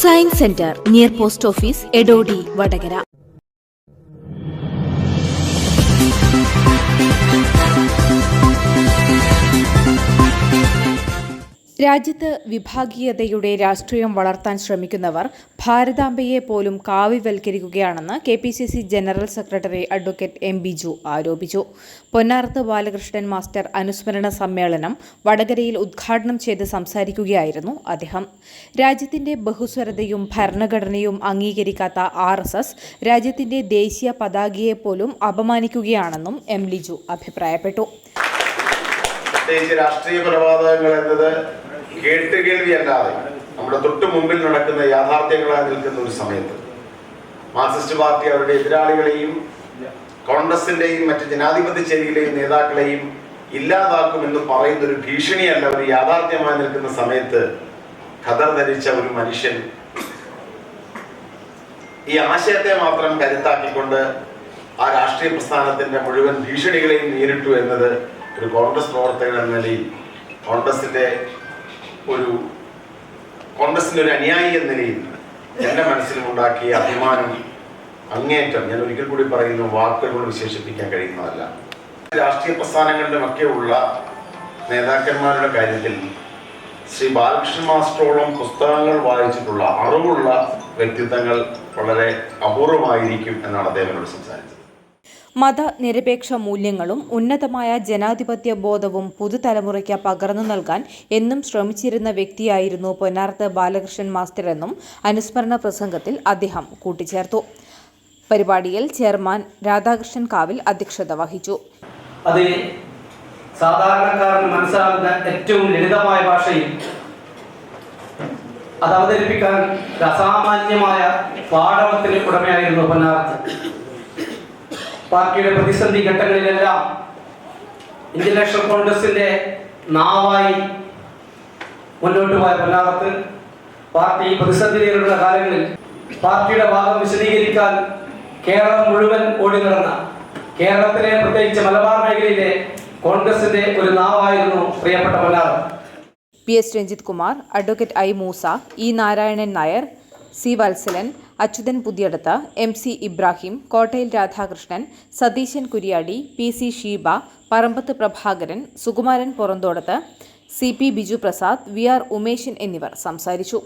Science centre near post office, Edodi, Vadakara. രാജ്യത്ത് വിഭാഗീയതയുടെ രാഷ്ട്രീയം വളർത്താൻ ശ്രമിക്കുന്നവർ ഭാരതാംബയെ പോലും കാവ്യവൽക്കരിക്കുകയാണെന്ന് KPCC general secretary advocate M. Biju ആരോപിച്ചു. പൊന്നാറത്ത് ബാലകൃഷ്ണൻ മാസ്റ്റർ അനുസ്മരണ സമ്മേളനം വടകരയിൽ ഉദ്ഘാടനം ചെയ്ത് സംസാരിക്കുകയായിരുന്നു അദ്ദേഹം. രാജ്യത്തിന്റെ ബഹുസ്വരതയും ഭരണഘടനയും അംഗീകരിക്കാത്ത RSS രാജ്യത്തിന്റെ ദേശീയ പതാകയെപ്പോലും അപമാനിക്കുകയാണെന്നും M. ലിജു അഭിപ്രായപ്പെട്ടു. രാഷ്ട്രീയ കൊലപാതകങ്ങൾ എന്നത് കേട്ടുകേൾവിയല്ലാതെ നമ്മുടെ തൊട്ടു മുമ്പിൽ നടക്കുന്ന യാഥാർത്ഥ്യങ്ങളായി നിൽക്കുന്ന ഒരു സമയത്ത് മാർക്സിസ്റ്റ് പാർട്ടി അവരുടെ എതിരാളികളെയും കോൺഗ്രസിന്റെയും മറ്റ് ജനാധിപത്യ ചേരിയിലെയും നേതാക്കളെയും ഇല്ലാതാക്കുമെന്ന് പറയുന്ന ഒരു ഭീഷണിയല്ല, ഒരു യാഥാർത്ഥ്യമായി നിൽക്കുന്ന സമയത്ത് ഖദർ ധരിച്ച ഒരു മനുഷ്യൻ ഈ ആശയത്തെ മാത്രം കരുത്താക്കിക്കൊണ്ട് ആ രാഷ്ട്രീയ പ്രസ്ഥാനത്തിന്റെ മുഴുവൻ ഭീഷണികളെയും നേരിട്ടു എന്നത് ഒരു കോൺഗ്രസ് പ്രവർത്തകൻ എന്ന നിലയിൽ, കോൺഗ്രസിന്റെ ഒരു അനുയായി എന്ന നിലയിൽ എൻ്റെ മനസ്സിലും ഉണ്ടാക്കിയ അഭിമാനം അങ്ങേറ്റം, ഞാൻ ഒരിക്കൽ കൂടി പറയുന്നു, വാക്കുകൾ വിശേഷിപ്പിക്കാൻ കഴിയുന്നതല്ല. രാഷ്ട്രീയ പ്രസ്ഥാനങ്ങളുടെ ഒക്കെയുള്ള നേതാക്കന്മാരുടെ കാര്യത്തിൽ ശ്രീ ബാലകൃഷ്ണൻ മാസ്റ്ററോളം പുസ്തകങ്ങൾ വായിച്ചിട്ടുള്ള അറിവുള്ള വ്യക്തിത്വങ്ങൾ വളരെ അപൂർവമായിരിക്കും എന്നാണ് അദ്ദേഹം സംസാരിച്ചത്. മതനിരപേക്ഷ മൂല്യങ്ങളും ഉന്നതമായ ജനാധിപത്യ ബോധവും പുതുതലമുറയ്ക്ക് പകർന്നു നൽകാൻ എന്നും ശ്രമിച്ചിരുന്ന വ്യക്തിയായിരുന്നു പൊന്നാറത്ത് ബാലകൃഷ്ണൻ മാസ്റ്റർ എന്നും അനുസ്മരണ പ്രസംഗത്തിൽ അദ്ദേഹം കൂട്ടിച്ചേർത്തു. പരിപാടിയിൽ ചെയർമാൻ രാധാകൃഷ്ണൻ കാവിൽ അധ്യക്ഷത വഹിച്ചു. അത് സാധാരണക്കാരന് മനസ്സിലാകുന്ന ഏറ്റവും ലളിതമായ ഭാഷയിൽ അത് അവതരിപ്പിക്കാൻ അസാമാന്യമായ പാടവത്തിന് ഉടമയായിരുന്നു പൊന്നാറത്ത്. പാർട്ടിയുടെ പ്രതിസന്ധി ഘട്ടങ്ങളിലെല്ലാം ഇന്ത്യൻ നാഷണൽ കോൺഗ്രസിന്റെ നാവായി മുന്നോട്ട് പോയ പൊന്നാറത്ത് പാർട്ടി പ്രതിസന്ധി നേരിടുന്ന കാലങ്ങളിൽ പാർട്ടിയുടെ ഭാഗം വിശദീകരിക്കാൻ കേരളം മുഴുവൻ ഓടി നടന്ന, കേരളത്തിലെ പ്രത്യേകിച്ച് മലബാർ മേഖലയിലെ കോൺഗ്രസിന്റെ ഒരു നാവായിരുന്നു പ്രിയപ്പെട്ട Ponnarath. PS Ranjith Kumar, advocate I. Moosa, E. Narayanan Nair, C. Vatsalan, Achuthan Puthiyadath, MC Ibrahim, Kottayil Radhakrishnan, Satheesan Kuriyadi, PC Sheeba, Parambath Prabhakaran, Sukumaran Puranthodath, CP Biju Prasad, VR Umeshan എന്നിവർ സംസാരിച്ചു.